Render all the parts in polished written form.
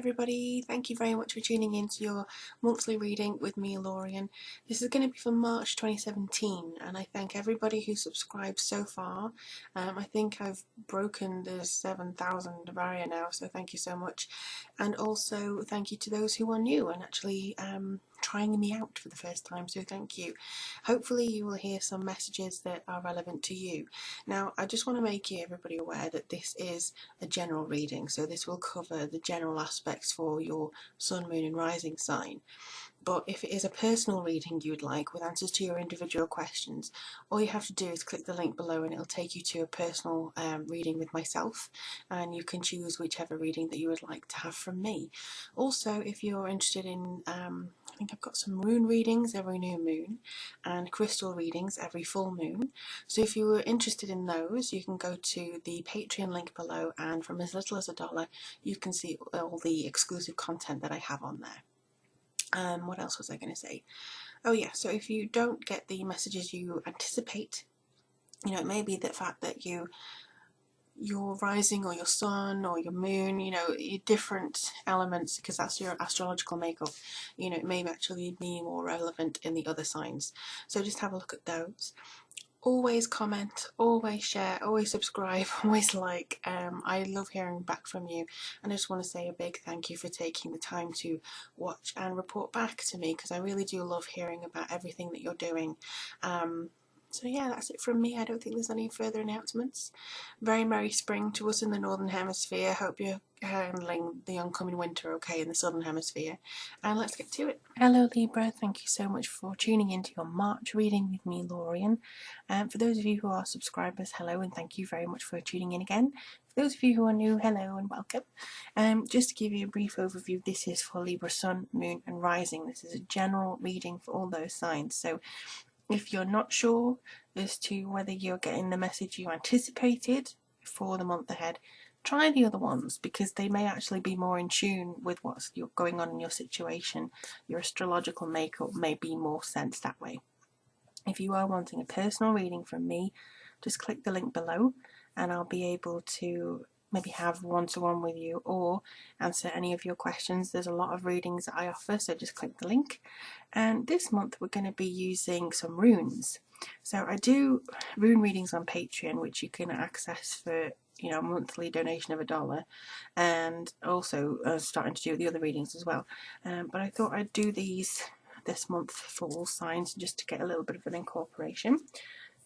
everybody, thank you very much for tuning in to your monthly reading with me, Lorien. This is going to be for March 2017 and I thank everybody who subscribed so far. I think I've broken the 7,000 barrier now, so thank you so much. And also thank you to those who are new and actually trying me out for the first time, so thank you. Hopefully you will hear some messages that are relevant to you. Now I just want to make everybody aware that this is a general reading, so this will cover the general aspects for your sun, moon and rising sign. But if it is a personal reading you would like with answers to your individual questions, all you have to do is click the link below and it'll take you to a personal reading with myself, and you can choose whichever reading that you would like to have from me. Also, if you're interested in I think I've got some rune readings every new moon and crystal readings every full moon. So if you were interested in those, you can go to the Patreon link below, and from as little as $1 you can see all the exclusive content that I have on there. What else was I going to say? Oh yeah, so if you don't get the messages you anticipate, it may be the fact that your rising or your sun or your moon, your different elements, because that's your astrological makeup, it may actually be more relevant in the other signs. So just have a look at those. Always comment, always share, always subscribe, always like. I love hearing back from you, and I just want to say a big thank you for taking the time to watch and report back to me, because I really do love hearing about everything that you're doing. So yeah, that's it from me. I don't think there's any further announcements. Very merry spring to us in the Northern Hemisphere. Hope you're handling the oncoming winter okay in the Southern Hemisphere. And let's get to it. Hello Libra, thank you so much for tuning into your March reading with me, Lorien. For those of you who are subscribers, hello and thank you very much for tuning in again. For those of you who are new, hello and welcome. Just to give you a brief overview, this is for Libra Sun, Moon and Rising. This is a general reading for all those signs. So if you're not sure as to whether you're getting the message you anticipated for the month ahead, try the other ones, because they may actually be more in tune with what's going on in your situation. Your astrological makeup may be more sensed that way. If you are wanting a personal reading from me, just click the link below and I'll be able to maybe have one-to-one with you or answer any of your questions. There's a lot of readings that I offer, so just click the link. And this month we're going to be using some runes. So I do rune readings on Patreon, which you can access for a monthly donation of $1, and also starting to do the other readings as well. But I thought I'd do these this month for all signs, just to get a little bit of an incorporation.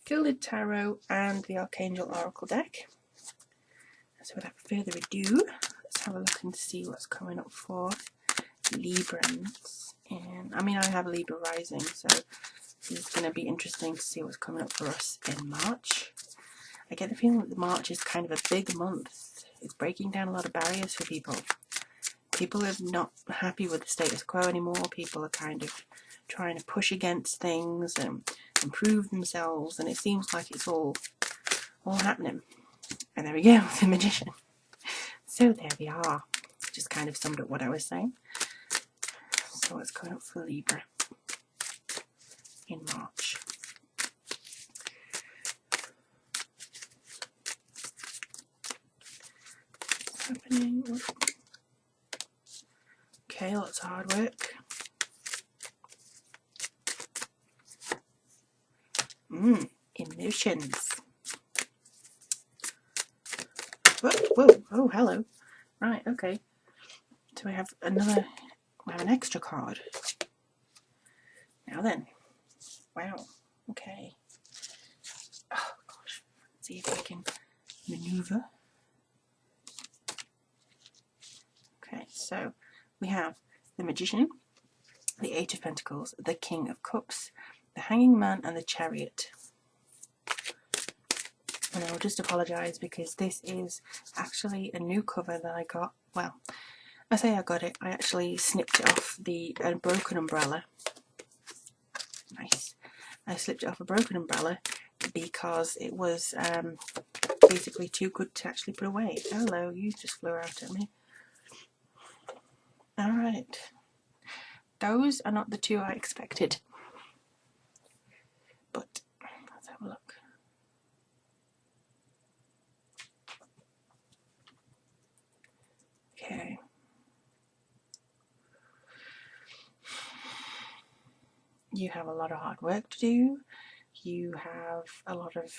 Gilded Tarot and the Archangel Oracle deck. So without further ado, let's have a look and see what's coming up for Librans. And I have Libra rising, so this is going to be interesting to see what's coming up for us in March. I get the feeling that March is kind of a big month. It's breaking down a lot of barriers for people. People are not happy with the status quo anymore. People are kind of trying to push against things and improve themselves, and it seems like it's all happening. And there we go, the Magician. So there we are. Just kind of summed up what I was saying. So what's coming up for Libra in March? What's happening? Okay, lots of hard work. Emotions. Whoa, oh, hello. Right, okay. So we have an extra card. Now then. Wow, okay. Oh, gosh. Let's see if I can maneuver. Okay, so we have the Magician, the Eight of Pentacles, the King of Cups, the Hanging Man and the Chariot. And I'll just apologise because this is actually a new cover that I got. Well, I say I got it, I actually snipped it off a broken umbrella. Nice. I slipped it off a broken umbrella because it was basically too good to actually put away. Hello, you just flew out at me. Alright. Those are not the two I expected. But let's have a look. Okay. You have a lot of hard work to do. You have a lot of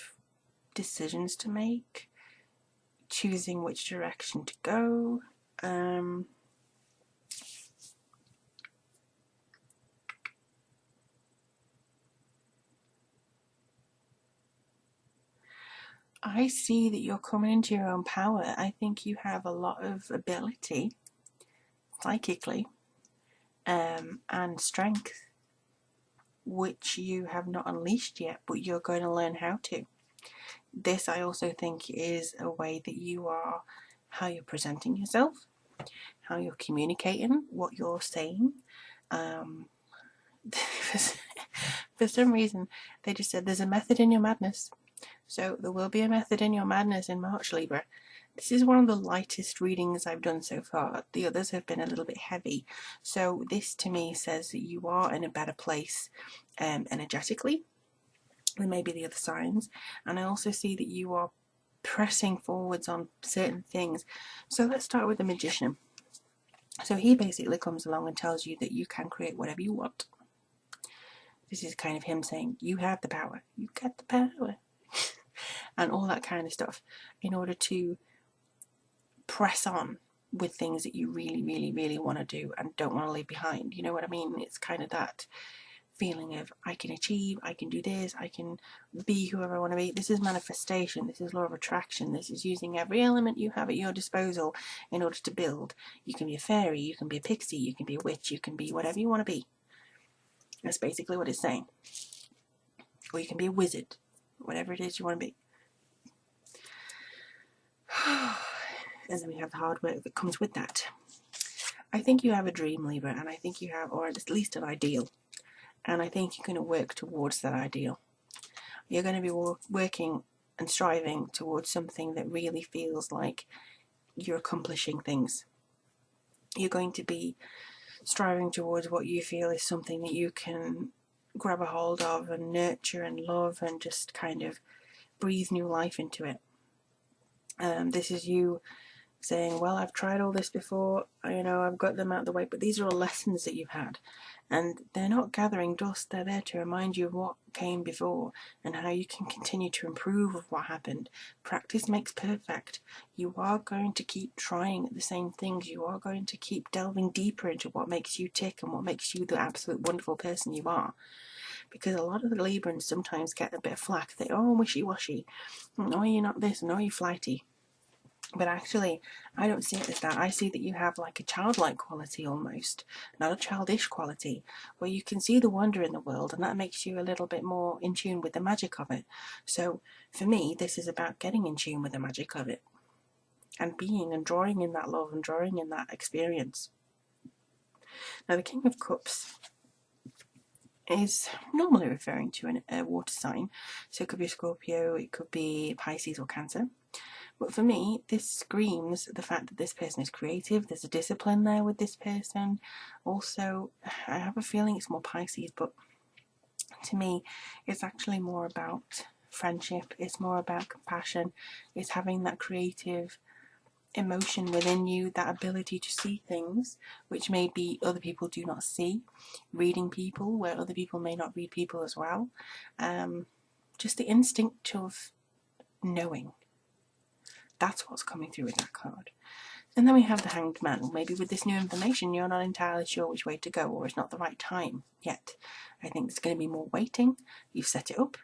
decisions to make, choosing which direction to go. I see that you're coming into your own power. I think you have a lot of ability, psychically, and strength, which you have not unleashed yet, but you're going to learn how to. This, I also think, is a way that you are, how you're presenting yourself, how you're communicating, what you're saying. For some reason, they just said there's a method in your madness. So there will be a method in your madness in March, Libra. This is one of the lightest readings I've done so far. The others have been a little bit heavy. So this to me says that you are in a better place energetically than maybe the other signs. And I also see that you are pressing forwards on certain things. So let's start with the Magician. So he basically comes along and tells you that you can create whatever you want. This is kind of him saying, you have the power. You got the power. And all that kind of stuff, in order to press on with things that you really, really, really want to do and don't want to leave behind. You know what I mean? It's kind of that feeling of, I can achieve, I can do this, I can be whoever I want to be. This is manifestation, this is law of attraction, this is using every element you have at your disposal in order to build. You can be a fairy, you can be a pixie, you can be a witch, you can be whatever you want to be. That's basically what it's saying. Or you can be a wizard, whatever it is you want to be. And then we have the hard work that comes with that. I think you have a dream, Libra, and I think you have, or at least an ideal. And I think you're going to work towards that ideal. You're going to be working and striving towards something that really feels like you're accomplishing things. You're going to be striving towards what you feel is something that you can grab a hold of and nurture and love and just kind of breathe new life into it. This is you saying, well, I've tried all this before, I've got them out of the way, but these are all lessons that you've had, and they're not gathering dust, they're there to remind you of what came before and how you can continue to improve of what happened. Practice makes perfect. You are going to keep trying the same things, you are going to keep delving deeper into what makes you tick and what makes you the absolute wonderful person you are. Because a lot of the Librans sometimes get a bit of flack, they, oh, wishy-washy, oh, you're not this, and oh, you're flighty. But actually, I don't see it as that. I see that you have like a childlike quality almost, not a childish quality, where you can see the wonder in the world, and that makes you a little bit more in tune with the magic of it. So for me, this is about getting in tune with the magic of it, and being and drawing in that love and drawing in that experience. Now the King of Cups is normally referring to a water sign, so it could be Scorpio, it could be Pisces or Cancer. But for me, this screams the fact that this person is creative, there's a discipline there with this person. Also, I have a feeling it's more Pisces, but to me, it's actually more about friendship, it's more about compassion, it's having that creative emotion within you, that ability to see things which maybe other people do not see, reading people where other people may not read people as well. Just the instinct of knowing. That's what's coming through with that card. And then we have the Hanged Man. Maybe with this new information you're not entirely sure which way to go, or it's not the right time yet. I think there's going to be more waiting. You've set it up,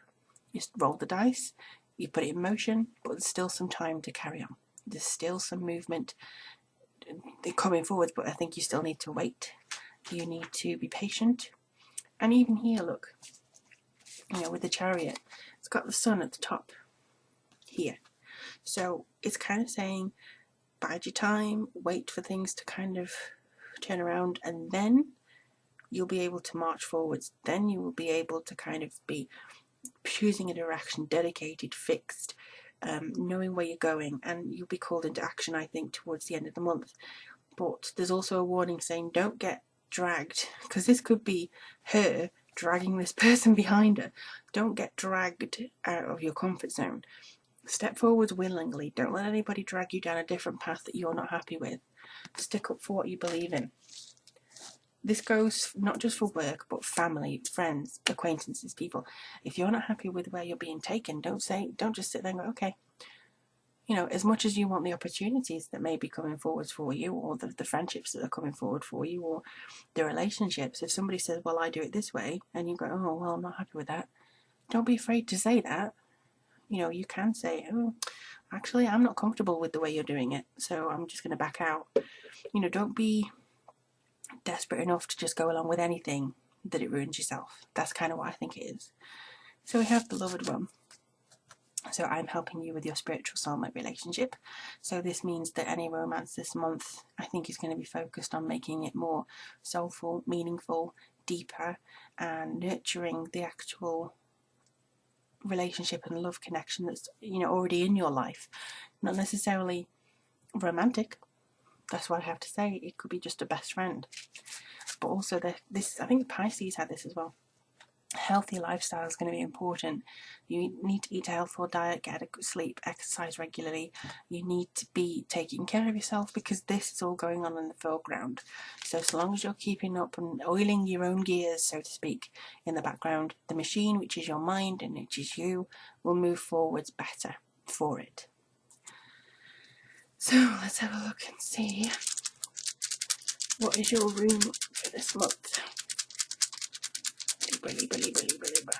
you rolled the dice, you put it in motion, but there's still some time to carry on. There's still some movement coming forwards, but I think you still need to wait. You need to be patient. And even here, look, with the Chariot, it's got the sun at the top here. So it's kind of saying, bide your time, wait for things to kind of turn around, and then you'll be able to march forwards. Then you will be able to kind of be choosing a direction, dedicated, fixed, knowing where you're going, and you'll be called into action, I think, towards the end of the month. But there's also a warning saying, don't get dragged, because this could be her dragging this person behind her. Don't get dragged out of your comfort zone. Step forwards willingly. Don't let anybody drag you down a different path that you're not happy with. Stick up for what you believe in. this goes not just for work, but family, friends, acquaintances, people. If you're not happy with where you're being taken, don't just sit there and go, okay. You know, as much as you want the opportunities that may be coming forward for you, or the friendships that are coming forward for you, or the relationships, if somebody says, well, I do it this way, and you go, oh, well, I'm not happy with that, don't be afraid to say that. You know, you can say, oh, actually, I'm not comfortable with the way you're doing it, so I'm just going to back out. You know, don't be desperate enough to just go along with anything that it ruins yourself. That's kind of what I think it is. So we have Beloved One. So I'm helping you with your spiritual soulmate relationship. So this means that any romance this month, I think, is going to be focused on making it more soulful, meaningful, deeper, and nurturing the actual relationship and love connection that's, you know, already in your life. Not necessarily romantic. That's what I have to say. It could be just a best friend. But also this, I think Pisces had this as well. Healthy lifestyle is going to be important. You need to eat a healthful diet, get adequate sleep, exercise regularly. You need to be taking care of yourself, because this is all going on in the foreground. So long as you're keeping up and oiling your own gears, so to speak, in the background, the machine, which is your mind and which is you, will move forwards better for it. So let's have a look and see, what is your rune for this month? Libra, Libra, Libra, Libra, Libra.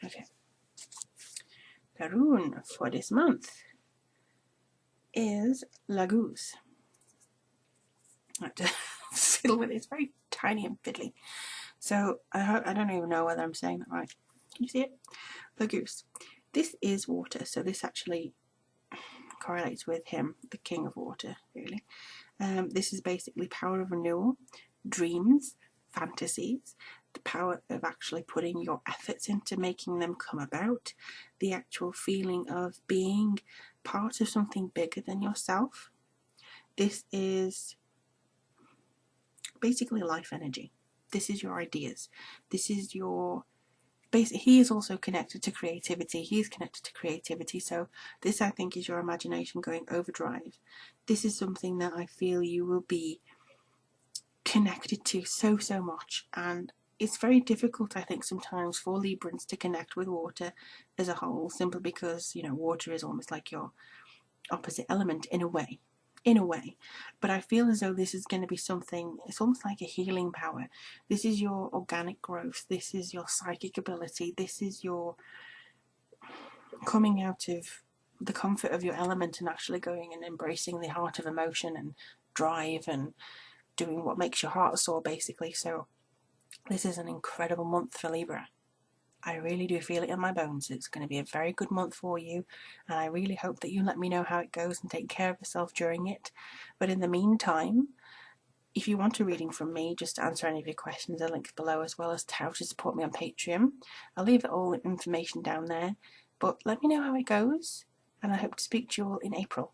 Okay. The rune for this month is La Goose. I have to fiddle with it. It's very tiny and fiddly. So I don't even know whether I'm saying that right. Can you see it? La Goose. This is water, so this actually correlates with him, the king of water, really. This is basically power of renewal, dreams, fantasies, the power of actually putting your efforts into making them come about, the actual feeling of being part of something bigger than yourself. This is basically life energy. This is your ideas. This is your he is also connected to creativity. He's connected to creativity. So this, I think, is your imagination going overdrive. This is something that I feel you will be connected to so much. And it's very difficult, I think, sometimes for Librans to connect with water as a whole, simply because, you know, water is almost like your opposite element in a way. But I feel as though this is going to be something, it's almost like a healing power. This is your organic growth, this is your psychic ability, this is your coming out of the comfort of your element and actually going and embracing the heart of emotion and drive and doing what makes your heart soar, basically. So this is an incredible month for Libra. I really do feel it in my bones. It's going to be a very good month for you, and I really hope that you let me know how it goes and take care of yourself during it. But in the meantime, if you want a reading from me, just to answer any of your questions, there are links below, as well as how to support me on Patreon. I'll leave all the information down there, but let me know how it goes, and I hope to speak to you all in April.